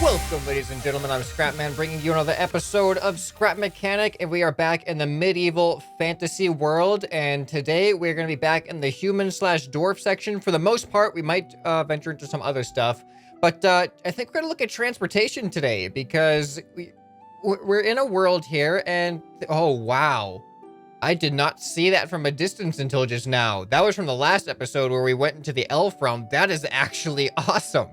Welcome, ladies and gentlemen. I'm ScrapMan, bringing you another episode of Scrap Mechanic, and we are back in the medieval fantasy world. And today we're going to be back in the human/dwarf section. For the most part, we might venture into some other stuff, but I think we're going to look at transportation today because we're in a world here, and oh wow, I did not see that from a distance until just now. That was from the last episode where we went into the elf realm. That is actually awesome.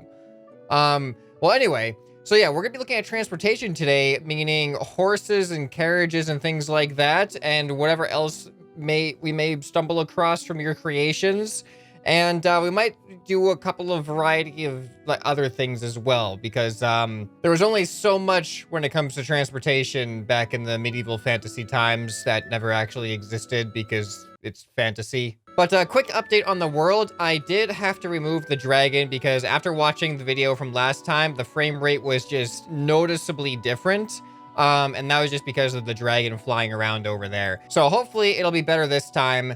Well, anyway, so yeah, we're gonna be looking at transportation today, meaning horses and carriages and things like that, and whatever else we may stumble across from your creations. And we might do a couple of variety of other things as well, because there was only so much when it comes to transportation back in the medieval fantasy times that never actually existed because it's fantasy. But a quick update on the world. I did have to remove the dragon because after watching the video from last time, the frame rate was just noticeably different. And that was just because of the dragon flying around over there. So hopefully it'll be better this time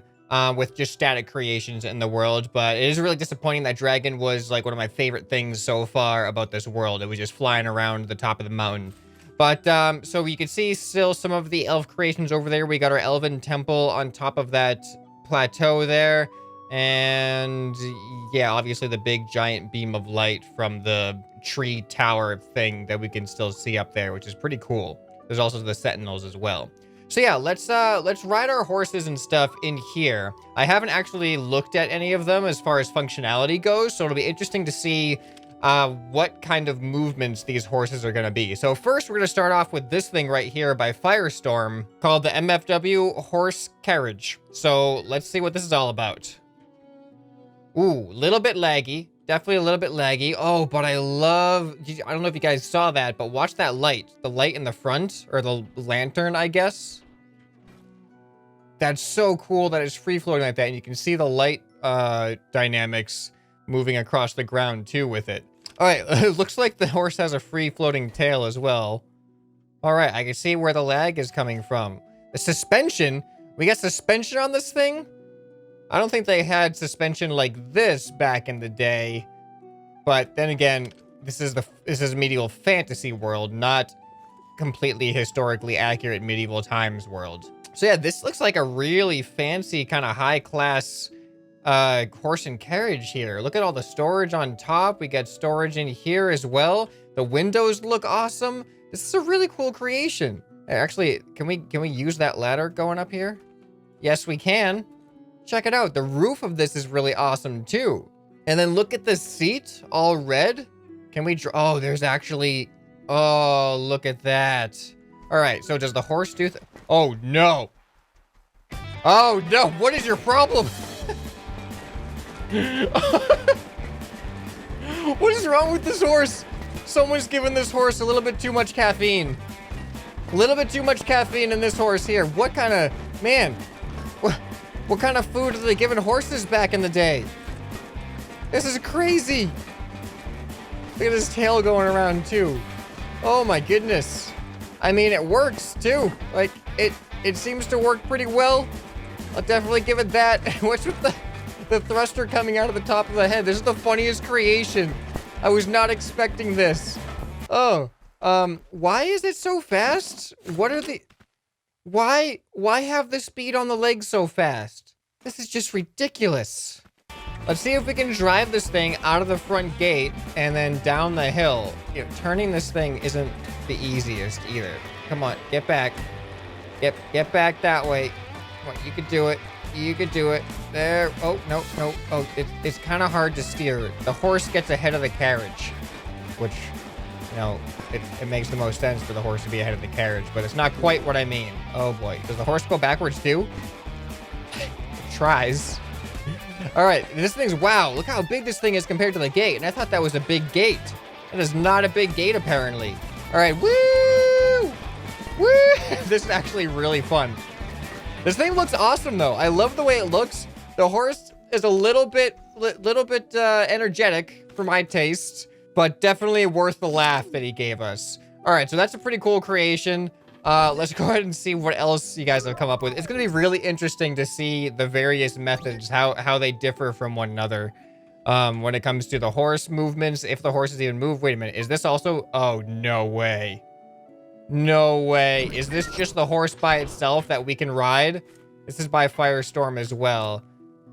with just static creations in the world. But it is really disappointing. That dragon was like one of my favorite things so far about this world. It was just flying around the top of the mountain. But, so you can see still some of the elf creations over there. We got our elven temple on top of that plateau there. And yeah, obviously the big giant beam of light from the tree tower thing that we can still see up there, which is pretty cool. There's also the sentinels as well. So yeah, let's ride our horses and stuff in here. I haven't actually looked at any of them as far as functionality goes, so it'll be interesting to see what kind of movements these horses are going to be. So first, we're going to start off with this thing right here by Firestorm called the MFW Horse Carriage. So let's see what this is all about. Ooh, a little bit laggy. Definitely a little bit laggy. Oh, but I don't know if you guys saw that, but watch that light. The light in the front, or the lantern, I guess. That's so cool that it's free floating like that. And you can see the light dynamics moving across the ground too with it. All right, it looks like the horse has a free floating tail as well. All right, I can see where the lag is coming from. The suspension, we got suspension on this thing? I don't think they had suspension like this back in the day. But then again, this is medieval fantasy world, not completely historically accurate medieval times world. So yeah, this looks like a really fancy kind of high class horse and carriage here. Look at all the storage on top. We got storage in here as well. The windows look awesome. This is a really cool creation. Actually, can we use that ladder going up here? Yes, we can. Check it out. The roof of this is really awesome too. And then look at the seat, all red. Can we oh, there's actually, oh, look at that. All right, so does the horse do oh no. Oh no, what is your problem? What is wrong with this horse? Someone's given this horse a little bit too much caffeine. A little bit too much caffeine in this horse here. What kind of, man, what kind of food are they giving horses back in the day? This is crazy. Look at his tail going around too. Oh my goodness. I mean, it works too. Like, it seems to work pretty well. I'll definitely give it that. What's with the thruster coming out of the top of the head? This is the funniest creation. I was not expecting this. Oh, why is it so fast? What are the... Why have the speed on the legs so fast? This is just ridiculous. Let's see if we can drive this thing out of the front gate and then down the hill. You know, turning this thing isn't the easiest either. Come on, get back. Get back that way. Come on, you could do it. You could do it. There. Oh, no. Oh, it's kind of hard to steer. The horse gets ahead of the carriage, which, you know, it makes the most sense for the horse to be ahead of the carriage, but it's not quite what I mean. Oh boy. Does the horse go backwards too? It tries. All right, this thing's, wow, look how big this thing is compared to the gate. And I thought that was a big gate. That is not a big gate, apparently. All right, woo! Woo! This is actually really fun. This thing looks awesome, though. I love the way it looks. The horse is a little bit energetic for my taste, but definitely worth the laugh that he gave us. All right, so that's a pretty cool creation. Let's go ahead and see what else you guys have come up with. It's going to be really interesting to see the various methods, how they differ from one another. When it comes to the horse movements, if the horses even move. Wait a minute. Is this also? Oh, no way. No way. Is this just the horse by itself that we can ride? This is by Firestorm as well.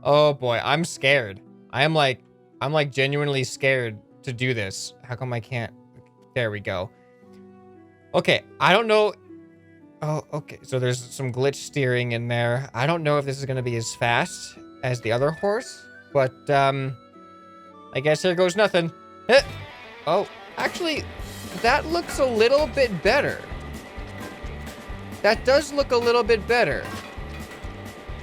Oh boy, I'm scared. I'm like genuinely scared to do this. How come I can't? There we go. Okay, I don't know. Oh, okay. So there's some glitch steering in there. I don't know if this is going to be as fast as the other horse, but I guess here goes nothing. Oh, actually, that looks a little bit better. That does look a little bit better.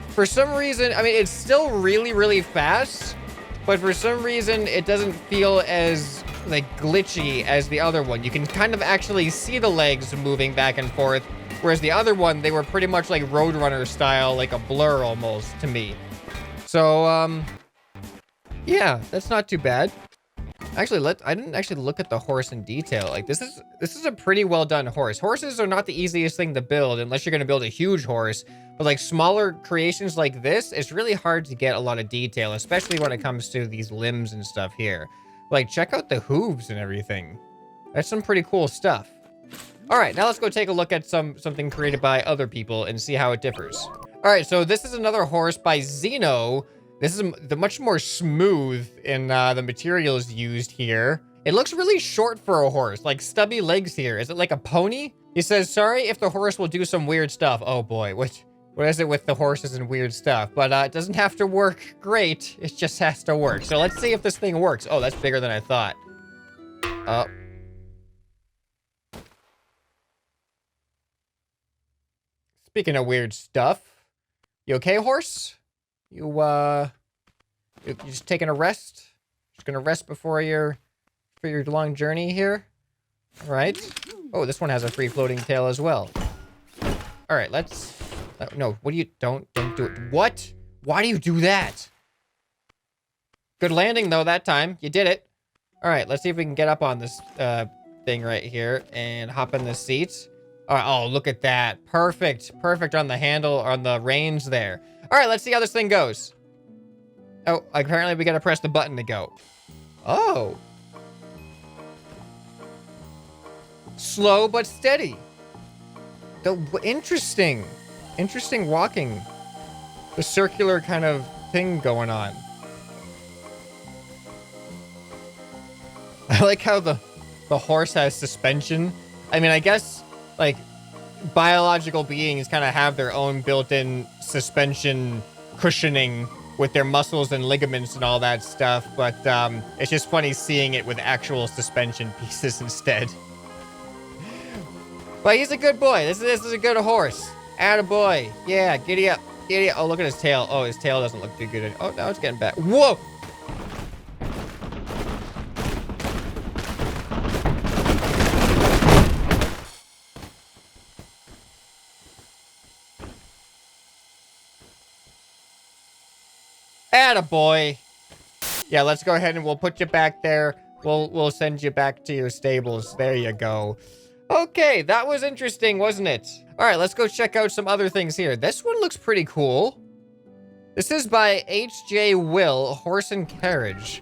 For some reason, I mean, it's still really, really fast, but for some reason, it doesn't feel as, like, glitchy as the other one. You can kind of actually see the legs moving back and forth, whereas the other one, they were pretty much like Roadrunner style, like a blur almost to me. So, yeah, that's not too bad. Actually, I didn't actually look at the horse in detail. Like, this is a pretty well done horse. Horses are not the easiest thing to build unless you're going to build a huge horse. But like smaller creations like this, it's really hard to get a lot of detail, especially when it comes to these limbs and stuff here. Like, check out the hooves and everything. That's some pretty cool stuff. All right, now let's go take a look at something created by other people and see how it differs. All right, so this is another horse by Xeno. This is much more smooth in the materials used here. It looks really short for a horse, like stubby legs here. Is it like a pony? He says, sorry if the horse will do some weird stuff. Oh boy, what is it with the horses and weird stuff? But it doesn't have to work great. It just has to work. So let's see if this thing works. Oh, that's bigger than I thought. Speaking of weird stuff, you okay, horse? You just taking a rest? Just gonna rest before your long journey here? All right. Oh, this one has a free floating tail as well. All right, let's... no, what do you... Don't do it. What? Why do you do that? Good landing, though, that time. You did it. All right, let's see if we can get up on this thing right here and hop in the seat. All right, oh, look at that. Perfect. Perfect on the handle, on the reins there. All right, let's see how this thing goes. Oh, apparently we got to press the button to go. Oh. Slow but steady. Interesting. Interesting walking. The circular kind of thing going on. I like how the horse has suspension. I mean, I guess, like, biological beings kind of have their own built-in suspension cushioning with their muscles and ligaments and all that stuff, but it's just funny seeing it with actual suspension pieces instead. But he's a good boy. This is a good horse. Attaboy. Yeah, giddy up. Giddy up. Oh, look at his tail. Oh, his tail doesn't look too good. Oh, now it's getting back. Whoa! Attaboy. Yeah, let's go ahead and we'll put you back there. We'll send you back to your stables. There you go. Okay, that was interesting, wasn't it? All right, let's go check out some other things here. This one looks pretty cool. This is by H.J. Will, Horse and Carriage.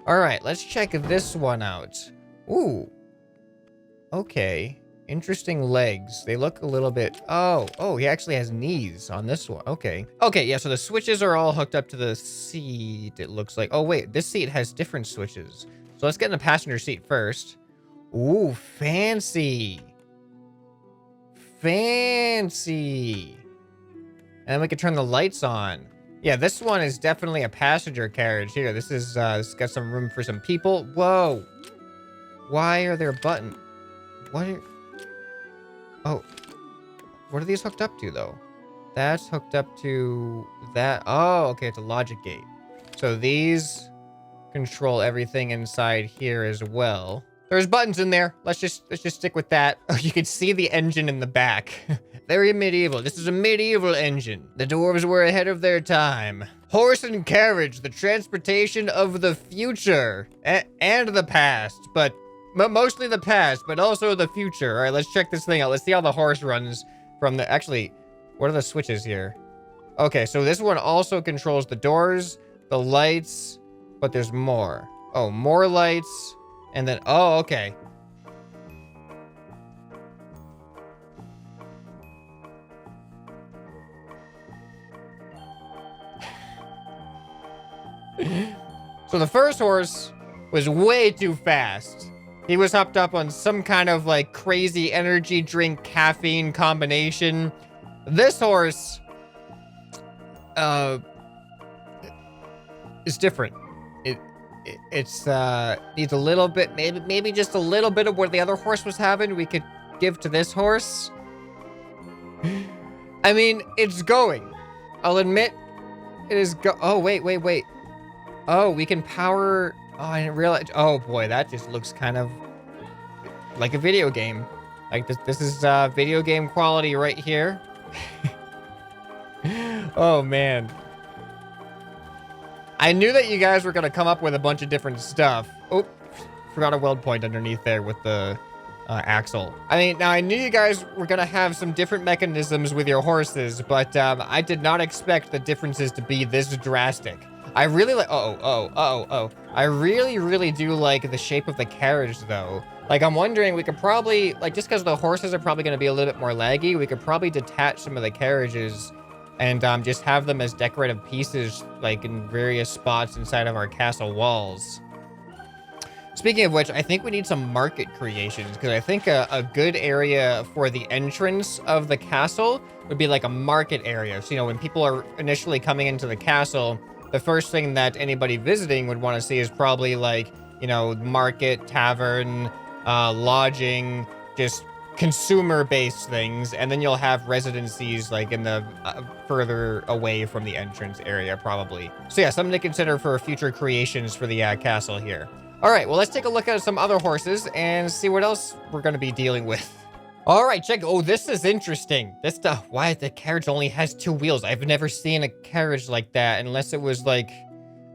All right, let's check this one out. Ooh. Okay. Interesting legs. They look a little bit... Oh, he actually has knees on this one. Okay. Okay, yeah, so the switches are all hooked up to the seat, it looks like. Oh, wait, this seat has different switches. So let's get in the passenger seat first. Ooh, fancy. Fancy. And then we can turn the lights on. Yeah, this one is definitely a passenger carriage. Here, this has got some room for some people. Whoa. Why are there buttons? Oh. What are these hooked up to, though? That's hooked up to that. Oh, okay, it's a logic gate. So these control everything inside here as well. There's buttons in there. Let's just stick with that. Oh, you can see the engine in the back. Very medieval. This is a medieval engine. The dwarves were ahead of their time. Horse and carriage, the transportation of the future and the past, but mostly the past, but also the future. All right, let's check this thing out. Let's see how the horse runs from the... Actually, what are the switches here? Okay, so this one also controls the doors, the lights, but there's more. Oh, more lights. And then, oh, okay. So the first horse was way too fast. He was hopped up on some kind of like crazy energy drink caffeine combination. This horse is different. It's needs a little bit, maybe just a little bit of what the other horse was having we could give to this horse. I mean, it's going. I'll admit it is oh, wait. Oh, we can power. Oh, I didn't realize. Oh boy, that just looks kind of like a video game. Like this is video game quality right here. Oh man. I knew that you guys were gonna come up with a bunch of different stuff. Oh, forgot a weld point underneath there with the axle. I mean, now I knew you guys were gonna have some different mechanisms with your horses, but I did not expect the differences to be this drastic. I really like, I really do like the shape of the carriage though. Like I'm wondering, we could probably, like just because the horses are probably going to be a little bit more laggy, we could probably detach some of the carriages and just have them as decorative pieces like in various spots inside of our castle walls. Speaking of which, I think we need some market creations because I think a good area for the entrance of the castle would be like a market area. So, you know, when people are initially coming into the castle, the first thing that anybody visiting would want to see is probably like, you know, market, tavern, lodging, just consumer-based things. And then you'll have residencies like in the further away from the entrance area, probably. So yeah, something to consider for future creations for the castle here. All right, well, let's take a look at some other horses and see what else we're going to be dealing with. All right, check. Oh, this is interesting. This stuff. Why the carriage only has 2 wheels? I've never seen a carriage like that unless it was like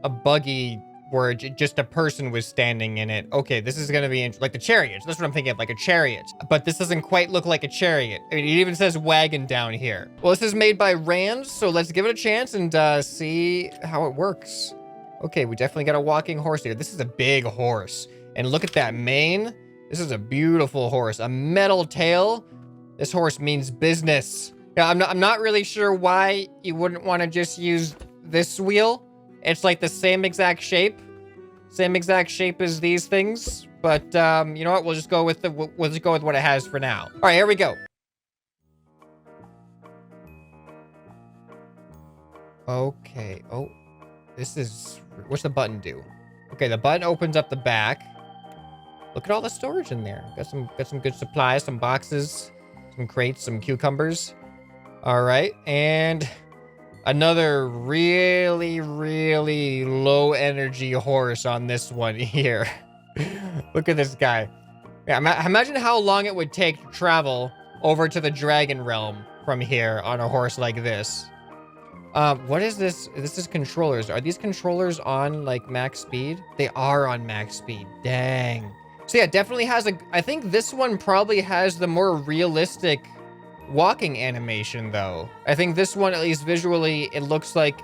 a buggy where just a person was standing in it. Okay, this is going to be like the chariots. That's what I'm thinking of, like a chariot. But this doesn't quite look like a chariot. I mean, it even says wagon down here. Well, this is made by Rands, so let's give it a chance and see how it works. Okay, we definitely got a walking horse here. This is a big horse. And look at that mane. This is a beautiful horse. A metal tail. This horse means business. Yeah, I'm not really sure why you wouldn't want to just use this wheel. It's like the same exact shape. Same exact shape as these things. But you know what? We'll just go with what it has for now. All right, here we go. Okay. Oh, this is, what's the button do? Okay, the button opens up the back. Look at all the storage in there. Got some good supplies, some boxes, some crates, some cucumbers. All right, and another really low energy horse on this one here. Look at this guy. Yeah, imagine how long it would take to travel over to the Dragon Realm from here on a horse like this. What is this? This is controllers. Are these controllers on like max speed? They are on max speed. Dang. So yeah, definitely has I think this one probably has the more realistic walking animation though. I think this one, at least visually, it looks like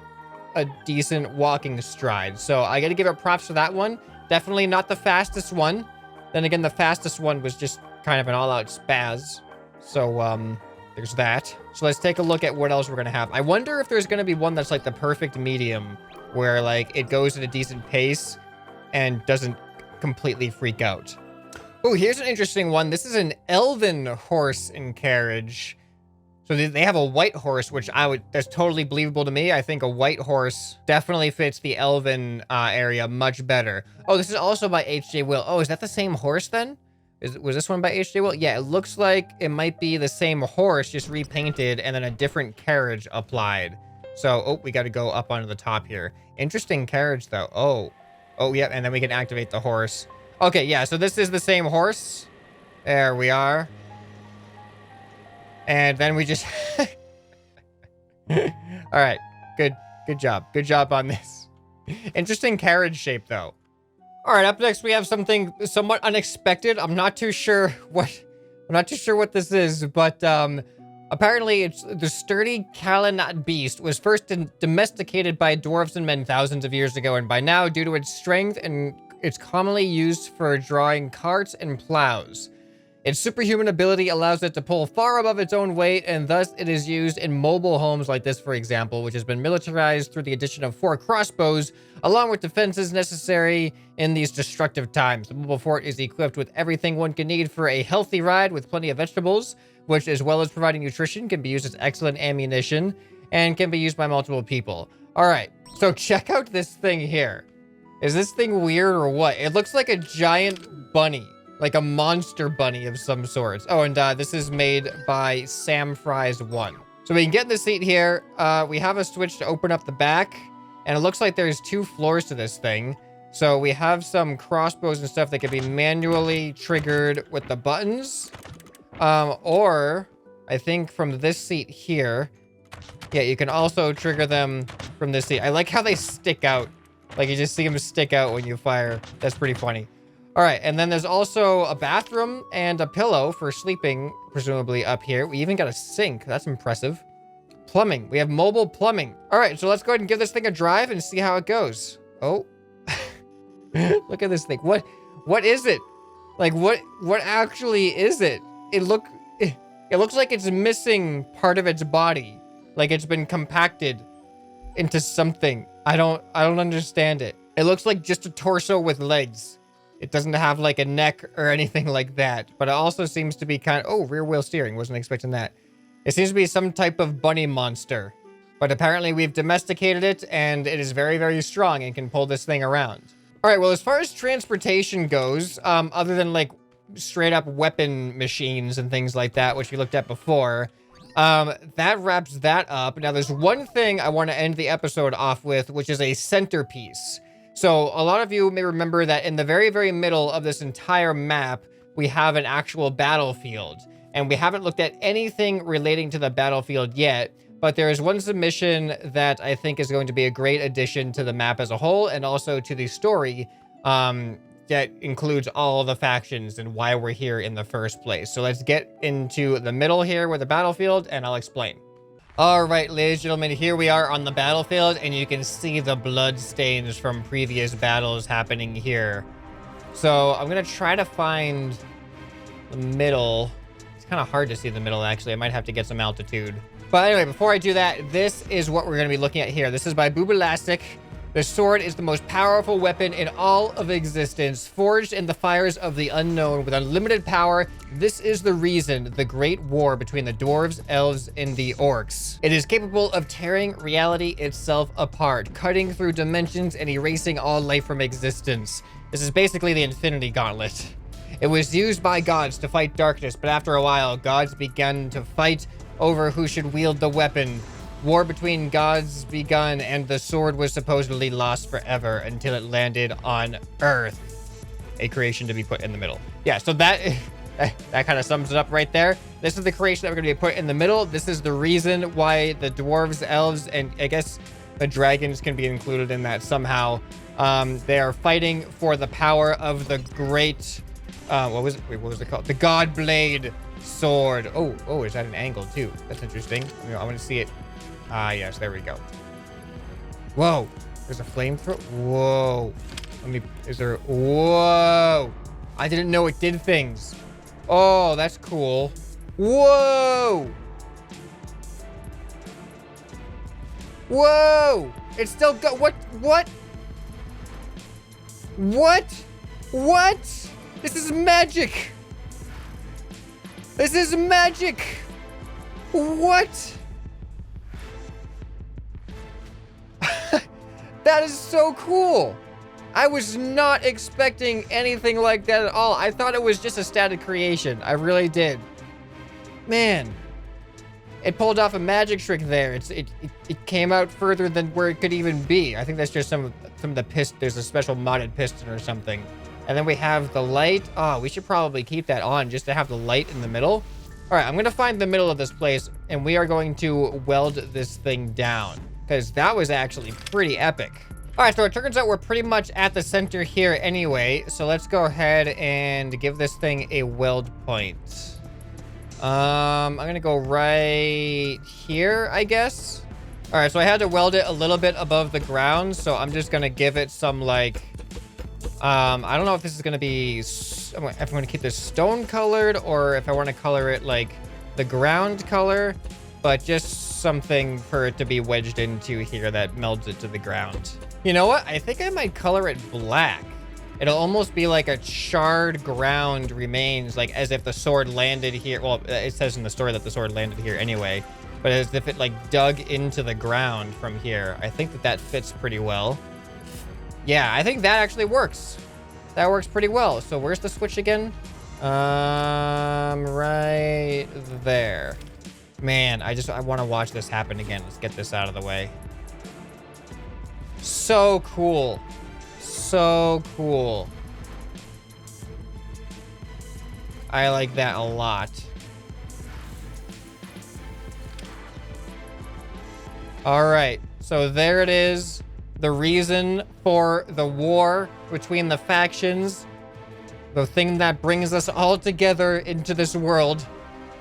a decent walking stride. So I gotta give it props for that one. Definitely not the fastest one. Then again, the fastest one was just kind of an all-out spaz. So, there's that. So let's take a look at what else we're gonna have. I wonder if there's gonna be one that's like the perfect medium where like it goes at a decent pace and doesn't completely freak out. Oh, here's an interesting one. This is an elven horse and carriage. So they have a white horse, which that's totally believable to me. I think a white horse definitely fits the elven area much better. Oh, this is also by H.J. Will. Oh, is that the same horse then? Was this one by H.J. Will? Yeah, it looks like it might be the same horse, just repainted and then a different carriage applied. So, oh, we got to go up onto the top here. Interesting carriage though. Oh, yeah, and then we can activate the horse. Okay, yeah, so this is the same horse. There we are. And then we just... All right, good job. Good job on this. Interesting carriage shape, though. All right, up next we have something somewhat unexpected. I'm not too sure what this is, but Apparently, it's the sturdy Kalanat beast was first domesticated by dwarves and men thousands of years ago, and by now, due to its strength, and it's commonly used for drawing carts and plows. Its superhuman ability allows it to pull far above its own weight, and thus it is used in mobile homes like this, for example, which has been militarized through the addition of 4 crossbows, along with defenses necessary in these destructive times. The mobile fort is equipped with everything one can need for a healthy ride with plenty of vegetables, which, as well as providing nutrition, can be used as excellent ammunition and can be used by multiple people. All right, so check out this thing here. Is this thing weird or what? It looks like a giant bunny. Like a monster bunny of some sorts. Oh, and this is made by Sam Fries 1. So we can get in the seat here. We have a switch to open up the back. And it looks like there's 2 floors to this thing. So we have some crossbows and stuff that can be manually triggered with the buttons. Or I think from this seat here. Yeah, you can also trigger them from this seat. I like how they stick out. Like you just see them stick out when you fire. That's pretty funny. All right, and then there's also a bathroom and a pillow for sleeping, presumably up here. We even got a sink. That's impressive. Plumbing. We have mobile plumbing. All right, so let's go ahead and give this thing a drive and see how it goes. Oh. Look at this thing. What is it? Like, what actually is it? It looks like it's missing part of its body. Like it's been compacted into something. I don't understand it. It looks like just a torso with legs. It doesn't have like a neck or anything like that, but it also seems to be rear wheel steering. Wasn't expecting that. It seems to be some type of bunny monster, but apparently we've domesticated it and it is very, very strong and can pull this thing around. All right. Well, as far as transportation goes, other than like straight up weapon machines and things like that, which we looked at before, that wraps that up. Now there's one thing I want to end the episode off with, which is a centerpiece. So a lot of you may remember that in the very, very middle of this entire map, we have an actual battlefield. And we haven't looked at anything relating to the battlefield yet, but there is one submission that I think is going to be a great addition to the map as a whole, and also to the story that includes all the factions and why we're here in the first place. So let's get into the middle here with the battlefield, and I'll explain. All right, ladies and gentlemen, here we are on the battlefield, and you can see the blood stains from previous battles happening here. So I'm going to try to find the middle. It's kind of hard to see the middle, actually. I might have to get some altitude. But anyway, before I do that, this is what we're going to be looking at here. This is by Boobalastic. The sword is the most powerful weapon in all of existence, forged in the fires of the unknown with unlimited power. This is the reason the great war between the dwarves, elves, and the orcs. It is capable of tearing reality itself apart, cutting through dimensions and erasing all life from existence. This is basically the Infinity Gauntlet. It was used by gods to fight darkness, but after a while, gods began to fight over who should wield the weapon. War between gods begun, and the sword was supposedly lost forever until it landed on Earth. A creation to be put in the middle. Yeah, so that kind of sums it up right there. This is the creation that we're going to be put in the middle. This is the reason why the dwarves, elves, and I guess the dragons can be included in that somehow. They are fighting for the power of the great... what was it called? The God Blade sword. Oh, is that an angle too? That's interesting. I want to see it. Ah, yes, there we go. Whoa, there's a flamethrower. Whoa. Whoa. I didn't know it did things. Oh, that's cool. Whoa. Whoa. It's still what? This is magic. This is magic. What? That is so cool. I was not expecting anything like that at all. I thought it was just a static creation. I really did. Man, it pulled off a magic trick there. It came out further than where it could even be. I think that's just some of the piston. There's a special modded piston or something. And then we have the light. Oh, we should probably keep that on just to have the light in the middle. All right, I'm going to find the middle of this place, and we are going to weld this thing down, because that was actually pretty epic. All right, so it turns out we're pretty much at the center here anyway. So let's go ahead and give this thing a weld point. I'm gonna go right here, I guess. All right, so I had to weld it a little bit above the ground, so I'm just gonna give it some like, I don't know if this is gonna be, if I'm gonna keep this stone colored or if I want to color it like the ground color, but just something for it to be wedged into here that melds it to the ground. You know what? I think I might color it black. It'll almost be like a charred ground remains, like as if the sword landed here. Well, it says in the story that the sword landed here anyway, but as if it like dug into the ground from here. I think that that fits pretty well. Yeah, I think that actually works. That works pretty well. So where's the switch again? Right there. Man, I want to watch this happen again. Let's get this out of the way. So cool. So cool. I like that a lot. All right, so there it is. The reason for the war between the factions. The thing that brings us all together into this world.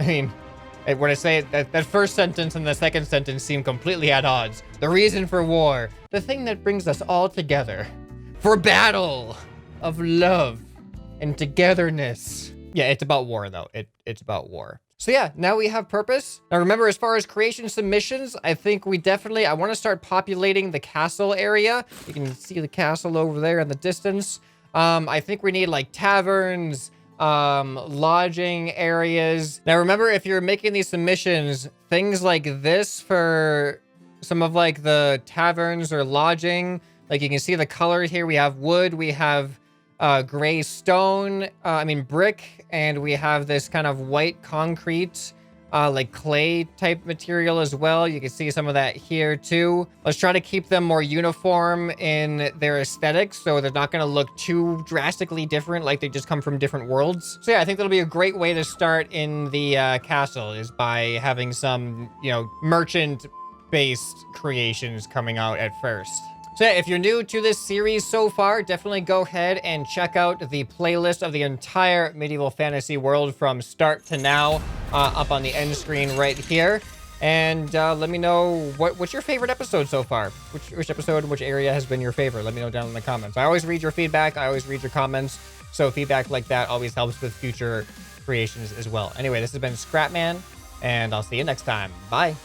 I mean, when I say it, that first sentence and the second sentence seem completely at odds. The reason for war. The thing that brings us all together. For battle of love and togetherness. Yeah, it's about war, though. It's about war. So yeah, now we have purpose. Now remember, as far as creation submissions, I think I want to start populating the castle area. You can see the castle over there in the distance. I think we need like taverns, lodging areas. Now remember, if you're making these submissions, things like this for some of like the taverns or lodging, like you can see the color here. We have wood, we have gray stone, brick, and we have this kind of white concrete, like clay type material as well. You can see some of that here too. Let's try to keep them more uniform in their aesthetics, so they're not going to look too drastically different, like they just come from different worlds. So yeah, I think that'll be a great way to start in the castle, is by having some, merchant-based creations coming out at first. So yeah, if you're new to this series so far, definitely go ahead and check out the playlist of the entire medieval fantasy world from start to now, up on the end screen right here. And let me know what's your favorite episode so far. Which episode, which area has been your favorite? Let me know down in the comments. I always read your feedback. I always read your comments. So feedback like that always helps with future creations as well. Anyway, this has been ScrapMan, and I'll see you next time. Bye.